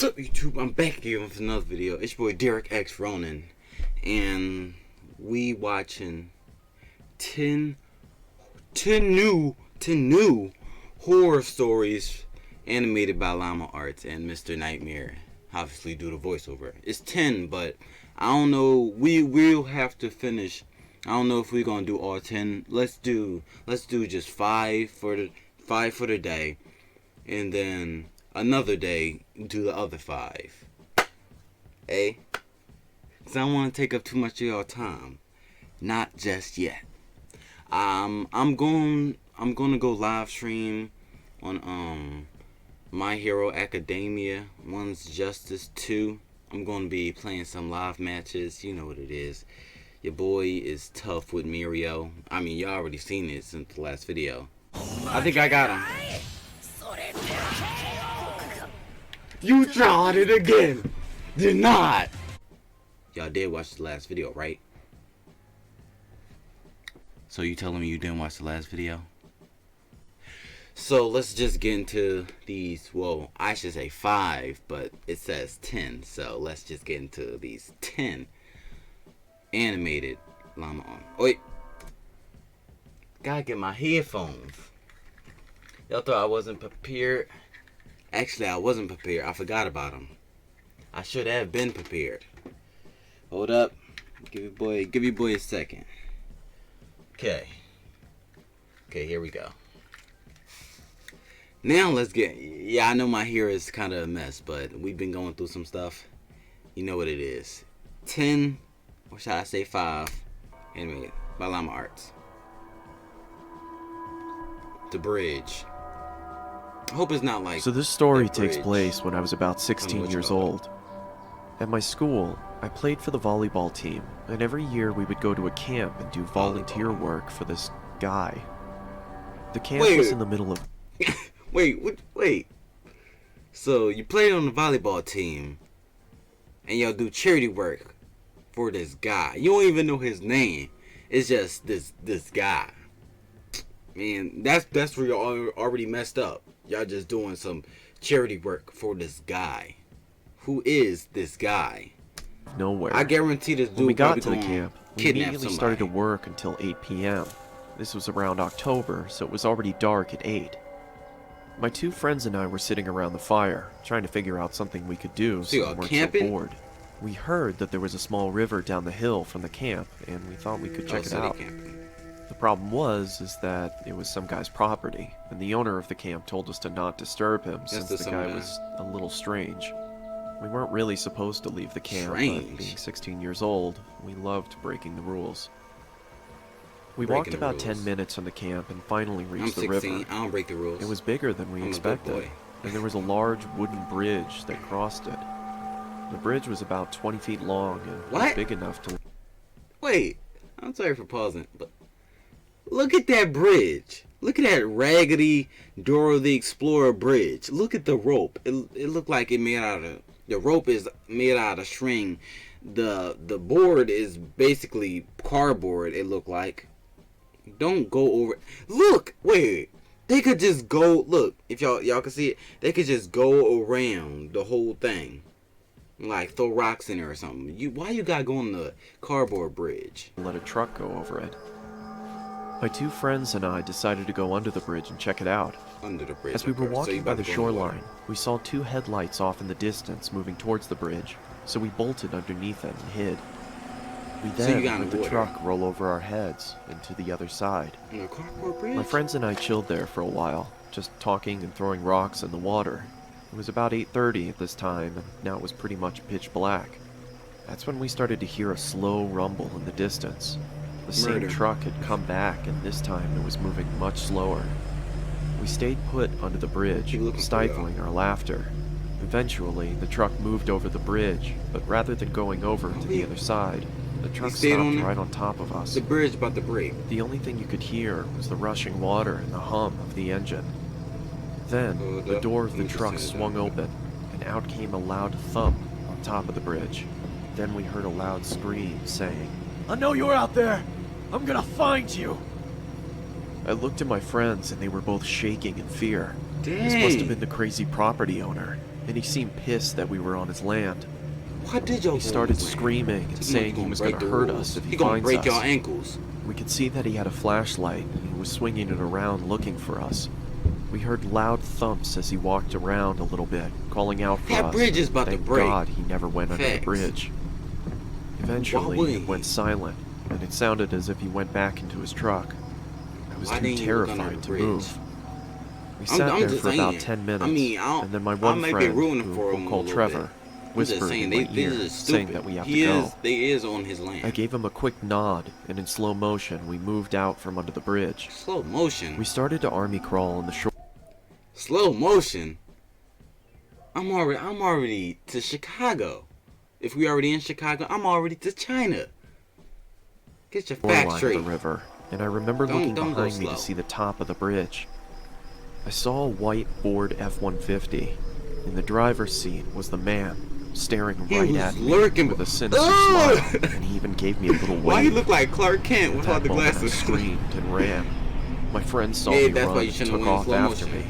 What's up, YouTube? I'm back again with another video. It's your boy Derek X Ronin, and we watching 10 new horror stories animated by Llama Arts and Mr. Nightmare. Obviously, do the voiceover. It's 10, but I don't know. We will have to finish. I don't know if we're gonna do all 10. Let's do just 5 for the day, and then another day do the other 5. Cause I don't want to take up too much of your time. Not just yet. I'm gonna go live stream on My Hero Academia, One's Justice 2. I'm gonna be playing some live matches. You know what it is. Your boy is tough with Mirio. I mean, you already seen it since the last video. I think I got him. You tried it again. Did not. Y'all did watch the last video, right? So you telling me you didn't watch the last video? So let's just get into these. Well, I should say 5, but it says 10. So let's just get into these 10 animated llama on. Oh, wait. Gotta get my headphones. Y'all thought I wasn't prepared. Actually, I wasn't prepared. I forgot about them. I should have been prepared. Hold up. Give your boy a second. Okay, here we go. Now let's get. Yeah, I know my hair is kind of a mess, but we've been going through some stuff. You know what it is. 10, or should I say 5? Anyway, by Llama Arts. The Bridge. I hope it's not like. So this story takes place when I was about 16 years old. At my school, I played for the volleyball team, and every year we would go to a camp and do volunteer work for this guy. The camp was in the middle of... Wait. So you played on the volleyball team, and y'all do charity work for this guy. You don't even know his name. It's just this guy. Man, that's where y'all already messed up. Y'all just doing some charity work for this guy. Who is this guy? Nowhere. I guarantee this dude. When we got to the camp, we immediately somebody. started to work until 8 p.m. This was around October, so it was already dark at 8. My 2 friends and I were sitting around the fire, trying to figure out something we could do so we weren't so bored. We heard that there was a small river down the hill from the camp, and we thought we could check it out. The problem was that it was some guy's property, and the owner of the camp told us to not disturb him since the guy was a little strange. We weren't really supposed to leave the camp, but being 16 years old, we loved breaking the rules. We walked about 10 minutes from the camp and finally reached the river. I don't break the rules. It was bigger than we expected, and there was a large wooden bridge that crossed it. The bridge was about 20 feet long and was big enough to... Wait, I'm sorry for pausing, but look at that bridge. Look at that raggedy Dora the Explorer bridge. Look at the rope. It looked like it made out of... The rope is made out of string. The board is basically cardboard, it looked like. Don't go over... Look! Wait. They could just go... Look, if y'all can see it, they could just go around the whole thing. Like, throw rocks in it or something. Why you gotta go on the cardboard bridge? Let a truck go over it. My 2 friends and I decided to go under the bridge and check it out. Under the bridge. As we were walking by the shoreline, we saw 2 headlights off in the distance moving towards the bridge, so we bolted underneath it and hid. We then let the truck roll over our heads and to the other side. My friends and I chilled there for a while, just talking and throwing rocks in the water. It was about 8:30 at this time, and now it was pretty much pitch black. That's when we started to hear a slow rumble in the distance. The same truck had come back, and this time it was moving much slower. We stayed put under the bridge, stifling our laughter. Eventually, the truck moved over the bridge, but rather than going over to the other side, the truck stopped right on top of us. The bridge about to break. The only thing you could hear was the rushing water and the hum of the engine. Then, the door of the truck swung open, and out came a loud thump on top of the bridge. Then we heard a loud scream saying, "I know you're out there! I'm gonna find you!" I looked at my friends and they were both shaking in fear. Dang. This must have been the crazy property owner. and he seemed pissed that we were on his land. Why did y'all He started screaming and saying he was going to hurt us if he finds us. He gonna break y'all ankles. We could see that he had a flashlight, and he was swinging it around looking for us. We heard loud thumps as he walked around a little bit, calling out for us. That bridge is about to break. Thank God he never went under the bridge. Eventually, it went silent, and it sounded as if he went back into his truck. I was too terrified to move. We sat there for about 10 minutes, and then my one friend, who we'll call Trevor, whispered in my ear, saying that we have to go. They is on his land. I gave him a quick nod, and in slow motion, we moved out from under the bridge. Slow motion? We started to army crawl on the shore. Slow motion? I'm already to Chicago. If we already in Chicago, I'm already to China. Get your facts straight. The river, and I remember looking behind me to see the top of the bridge. I saw a white Ford F-150. In the driver's seat was the man, staring right at me with a sinister smile, and he even gave me a little wave. Why he look like Clark Kent with all the glasses? I screamed and ran. My friend saw me run and took off after me.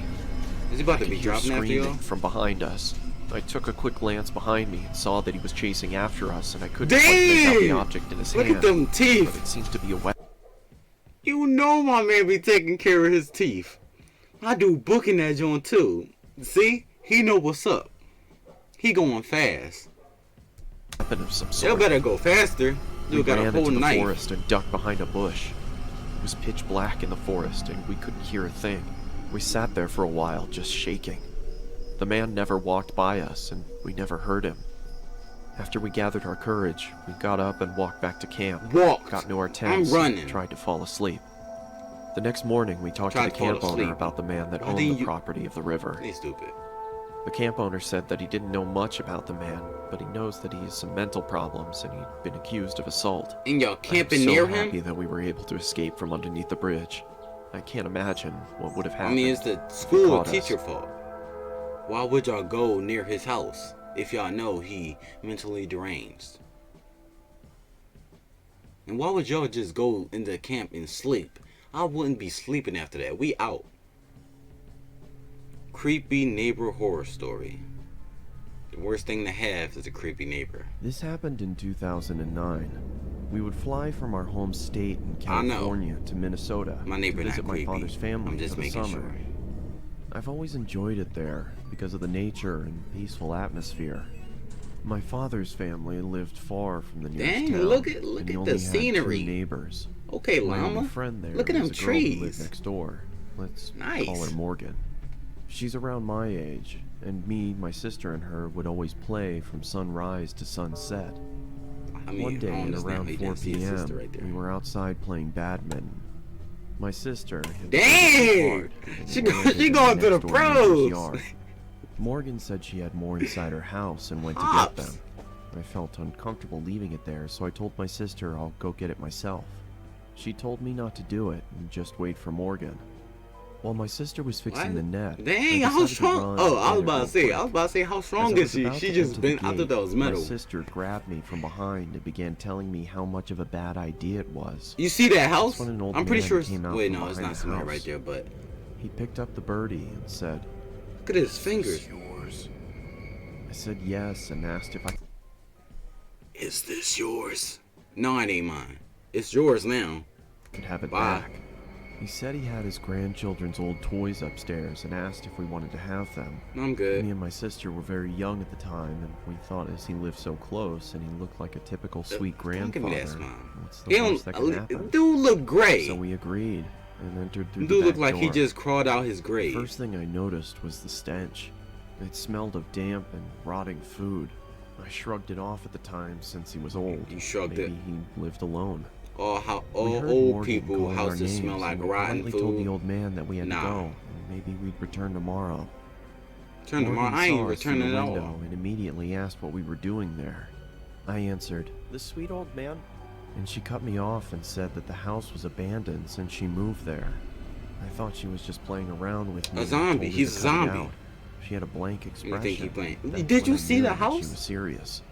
Is he about to be dropping after you? From behind us. I took a quick glance behind me and saw that he was chasing after us, and I couldn't quite make out the object in his hand. Look at them teeth! But it seems to be a weapon. You know my man be taking care of his teeth. I do booking that joint too. See? He know what's up. He going fast. Weapon of some sort. You better go faster. You got a whole knife. We ran into the forest and ducked behind a bush. It was pitch black in the forest, and we couldn't hear a thing. We sat there for a while, just shaking. The man never walked by us, and we never heard him. After we gathered our courage, we got up and walked back to camp. Got into our tents, and tried to fall asleep. The next morning, we talked to the camp owner about the man that owned the property of the river. He's stupid. The camp owner said that he didn't know much about the man, but he knows that he has some mental problems and he'd been accused of assault. And y'all camping near him? I'm so happy that we were able to escape from underneath the bridge. I can't imagine what would have happened. I mean, it's the school teacher fault. Why would y'all go near his house if y'all know he mentally deranged? And why would y'all just go into camp and sleep? I wouldn't be sleeping after that. We out. Creepy neighbor horror story. The worst thing to have is a creepy neighbor. This happened in 2009. We would fly from our home state in California to Minnesota to visit my father's family for the summer. I've always enjoyed it there because of the nature and peaceful atmosphere. My father's family lived far from the nearest town. Look at the scenery. Two neighbors. Okay, Llama. My friend there look at them trees. Who lived next door. Let's call her Morgan. She's around my age, and me, my sister, and her would always play from sunrise to sunset. One day at around 4 p.m., we were outside playing badminton. My sister dang! She going to the pros! Morgan said she had more inside her house and went to get them. I felt uncomfortable leaving it there, so I told my sister I'll go get it myself. She told me not to do it and just wait for Morgan. While my sister was fixing the net, dang, how strong? Oh, I was about to say, how strong is she? She just bent. I thought that was metal. My sister grabbed me from behind and began telling me how much of a bad idea it was. You see that house? I'm pretty sure it's. Wait, no, it's not somewhere right there, but. He picked up the birdie and said, "Look at his fingers." Is this yours? I said yes and asked if I. Is this yours? No, it ain't mine. It's yours now. Could have it back. He said he had his grandchildren's old toys upstairs and asked if we wanted to have them. I'm good. Me and my sister were very young at the time, and we thought as he lived so close and he looked like a typical sweet grandfather, what's the worst that could happen? Dude look great. So we agreed and entered through the Dude back looked like door. he just crawled out his grave. The first thing I noticed was the stench. It smelled of damp and rotting food. I shrugged it off at the time since he was old. You shrugged Maybe he lived alone. All old people houses smell like rotten food. Told the old man that we had to go, and maybe we'd return tomorrow. I ain't returning at all. And immediately asked what we were doing there. I answered, "The sweet old man," and she cut me off and said that the house was abandoned since she moved there. I thought she was just playing around with me. A zombie. He's a zombie. She had a blank expression. You think he playing? Did you see the house? She was serious.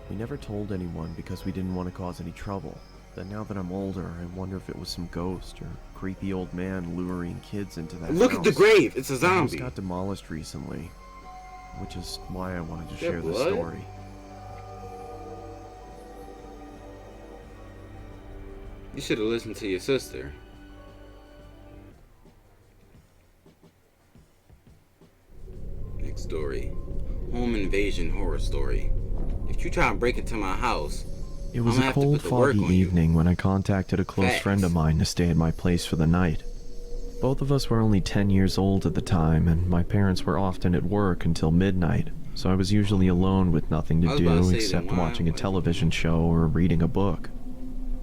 We never told anyone because we didn't want to cause any trouble. But now that I'm older, I wonder if it was some ghost or creepy old man luring kids into that house. Look at the grave. It's a zombie. The house got demolished recently. which is why I wanted to Their share this blood? story. You should have listened to your sister. Next story. Home invasion horror story. If you try and break into my house, It was I'm a gonna have to cold, put the work foggy on you. evening when I contacted a close Facts. friend of mine to stay at my place for the night. Both of us were only 10 years old at the time, and my parents were often at work until midnight, so I was usually alone with nothing I to was about to do say, except then why- watching a television show or reading a book.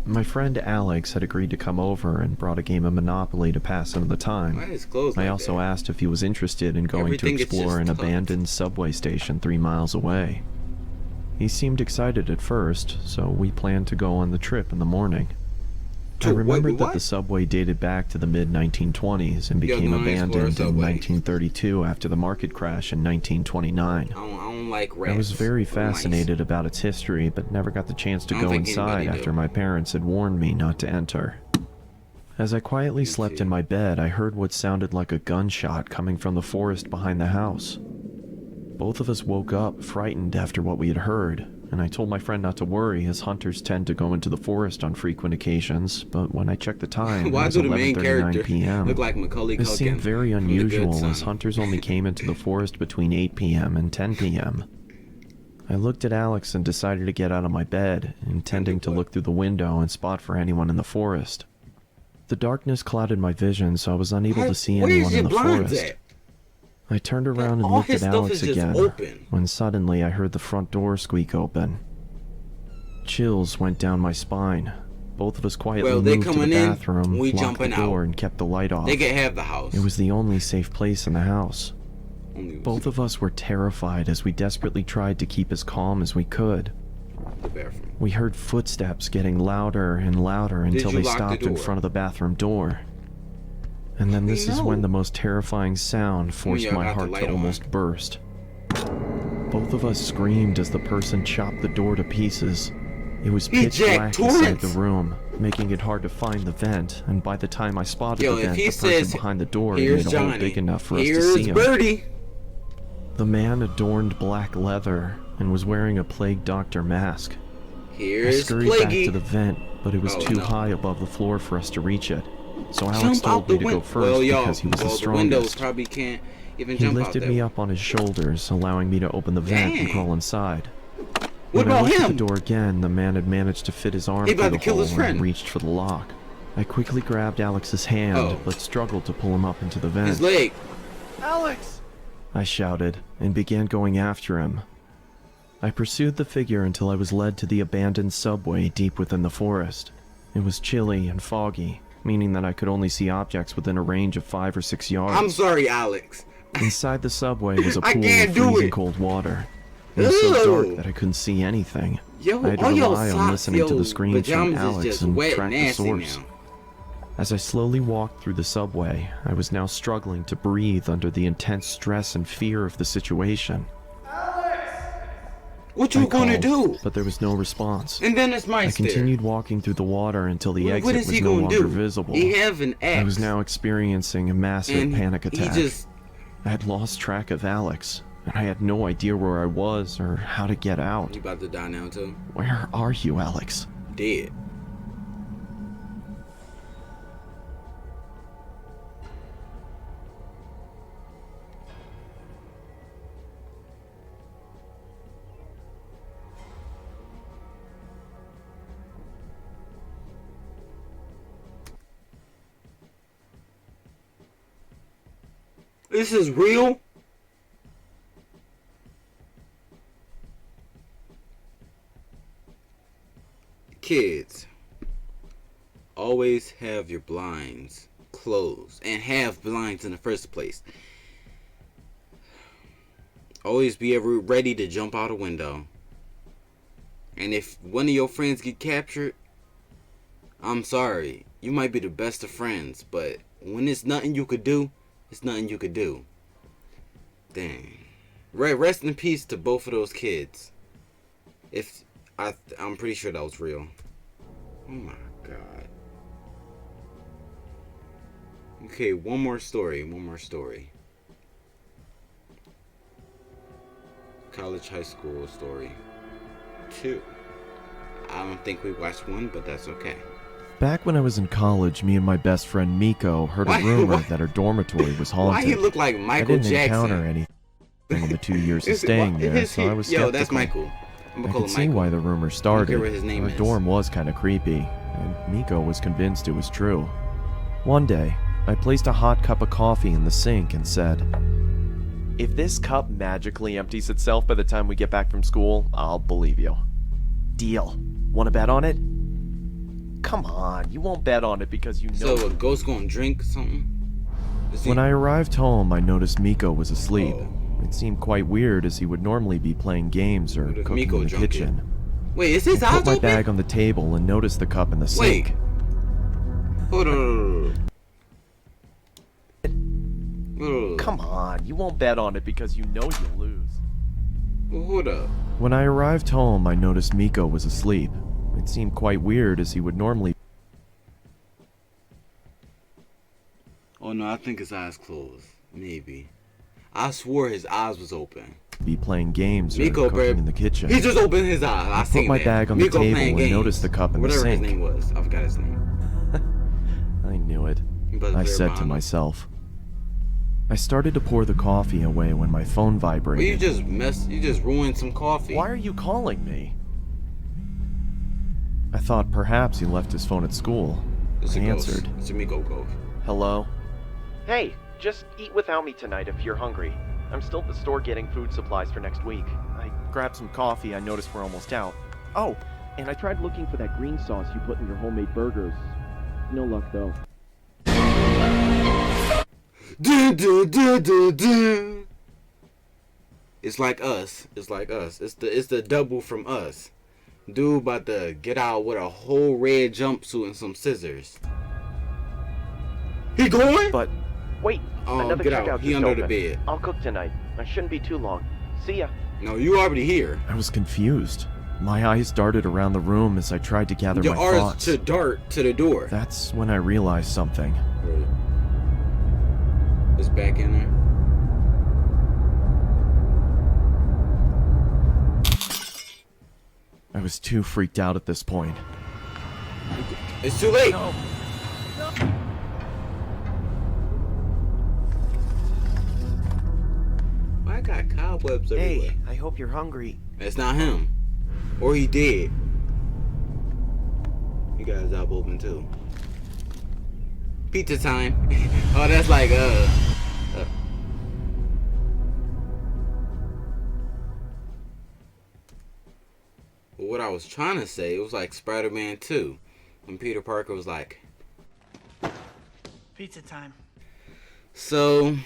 My friend Alex had agreed to come over and brought a game of Monopoly to pass some of the Why time. is it closed I like also that? asked if he was interested in going Everything to is explore just an tucked. abandoned subway station 3 miles away. He seemed excited at first, so we planned to go on the trip in the morning. I remembered that the subway dated back to the mid-1920s and became no, I explore abandoned in subway. 1932 after the market crash in 1929. I don't like rats. I was very or mice. fascinated about its history, but never got the chance to I don't go think inside anybody after do. my parents had warned me not to enter. As I quietly slept too. in my bed, I heard what sounded like a gunshot coming from the forest behind the house. Both of us woke up, frightened after what we had heard, and I told my friend not to worry, as hunters tend to go into the forest on frequent occasions, but when I checked the time, Why it was do the main 11:39 character p.m. look like Macaulay This Culkin seemed very from The Good unusual, as Son? hunters only came into the forest between 8 p.m. and 10 p.m. I looked at Alex and decided to get out of my bed, intending to look through the window and spot for anyone in the forest. The darkness clouded my vision, so I was unable to see Where's anyone your in the blinds forest. at? I turned around and All looked his at stuff Alex is just again, open. when suddenly I heard the front door squeak open. Chills went down my spine. Both of us quietly Well, they moved to the coming in, bathroom, we locked the jumping door, out. and kept the light off. They can have the house. It was the only safe place in the house. Only Both of us were terrified as we desperately tried to keep as calm as we could. the bathroom. We heard footsteps getting louder and louder until you they lock the stopped in door? front of the bathroom door. And then this is when the most terrifying sound forced y'all my got the heart light to on. almost burst. Both of us screamed as the person chopped the door to pieces. It was He pitch Jack black inside Torrance. the room, making it hard to find the vent, and by the time I spotted Yo, the if vent, he the person says, behind the door here's made a hole Johnny, big enough for us to here's see him. Birdie. The man adorned black leather and was wearing a Plague Doctor mask. I Here's scurried back Plaguey. to the vent, but it was Oh, too no. high above the floor for us to reach it. So Alex Jump out told the me to go window. first Well, y'all, because he was the the windows strongest. probably can't even He jump out lifted that me way. up on his shoulders, allowing me to open the vent and Dang. crawl inside. What When I about looked at him? the door again, the man had managed to fit his arm He through about the to kill hole his friend. and reached for the lock. I quickly grabbed Alex's hand, Oh. but struggled to pull him up into the vent. His leg. Alex! I shouted, and began going after him. I pursued the figure until I was led to the abandoned subway deep within the forest. It was chilly and foggy, meaning that I could only see objects within a range of 5 or 6 yards. I'm sorry, Alex. Inside the subway was a I pool can't of do freezing it. cold water. It was so Ew. dark that I couldn't see anything. Yo, I had to all your rely on socks, listening to yo, the screams from pajamas is Alex just and wet track and the nasty source. now. As I slowly walked through the subway, I was now struggling to breathe under the intense stress and fear of the situation. What I you gonna called, do? but there was no response. And then it's my I continued walking through the water until the What exit is was he no gonna longer do? visible. He have an axe. I was now experiencing a massive and panic attack. He just I had lost track of Alex, and I had no idea where I was or how to get out. you about to die now too. Where are you, Alex? Dead. This is real? Kids, always have your blinds closed and have blinds in the first place. Always be ever ready to jump out a window. And if one of your friends get captured, I'm sorry. You might be the best of friends, but when it's nothing you could do, it's nothing you could do. Dang. Rest in peace to both of those kids. I'm pretty sure that was real. Oh my god. Okay, one more story. College High School Story 2. I don't think we watched 1, but that's okay. Back when I was in college, me and my best friend Miko heard a rumor that our dormitory was haunted. Why he look like Michael Jackson? I didn't encounter anything in the 2 years of staying there, so I was skeptical. Yo, that's Michael. I could see why the rumor started. His name Our dorm was kind of creepy, and Miko was convinced it was true. One day, I placed a hot cup of coffee in the sink and said, "If this cup magically empties itself by the time we get back from school, I'll believe you." Deal. Want to bet on it? Come on, you won't bet on it because you know. So a ghost gonna drink something? When I arrived home, I noticed Miko was asleep. It seemed quite weird as he would normally be playing games or cooking in the kitchen. Wait, is his eyes I open? put my bag on the table and noticed the cup in the sink. Hold on. Come on, you won't bet on it because you know you'll lose. Well, hold up. When I arrived home, I noticed Miko was asleep. It seemed quite weird as he would normally... Oh no, I think his eyes closed. Maybe. I swore his eyes was open. ...be playing games or Miko, cooking in the kitchen. He just opened his eyes. I seen put my that. bag on Miko the table and games. noticed the cup in the Whatever sink. his name was. I forgot his name. I knew it. I said to myself. I started to pour the coffee away when my phone vibrated. Well, you just ruined some coffee. Why are you calling me? I thought perhaps he left his phone at school. I answered. It's a Miko ghost. Hello? Hey, just eat without me tonight if you're hungry. I'm still at the store getting food supplies for next week. I grabbed some coffee. I noticed we're almost out. Oh, and I tried looking for that green sauce you put in your homemade burgers. No luck though. It's like us. It's like us. It's the double from Us. Dude about to get out with a whole red jumpsuit and some scissors. He going? But wait, another get checkout out. He just under opened. the bed. I'll cook tonight. I shouldn't be too long. See ya. No, you already here. I was confused. My eyes darted around the room as I tried to gather my thoughts. Your eyes to dart to the door. That's when I realized something. It's back in there. I was too freaked out at this point. It's too late. No. I got cobwebs everywhere. Hey, I hope you're hungry. That's not him. Or he did. You got his eyes open too. Pizza time. Oh, that's like what I was trying to say, it was like Spider-Man 2 when Peter Parker was like, pizza time. So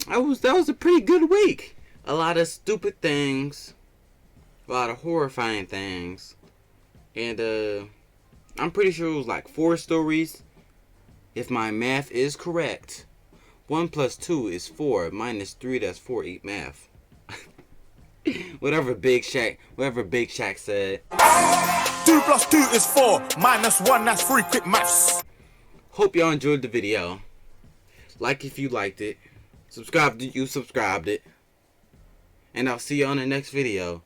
that was a pretty good week. A lot of stupid things, a lot of horrifying things, and I'm pretty sure it was like 4 stories. If my math is correct, 1 + 2 is 4 minus 3, that's 4. Eat math. whatever Big Shaq said. 2 + 2 is 4 minus 1, that's 3. Quick maths. Hope y'all enjoyed the video. Like if you liked it. Subscribe if you subscribed it. And I'll see you on the next video,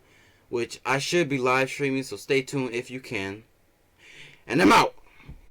which I should be live streaming, so stay tuned if you can. And I'm out.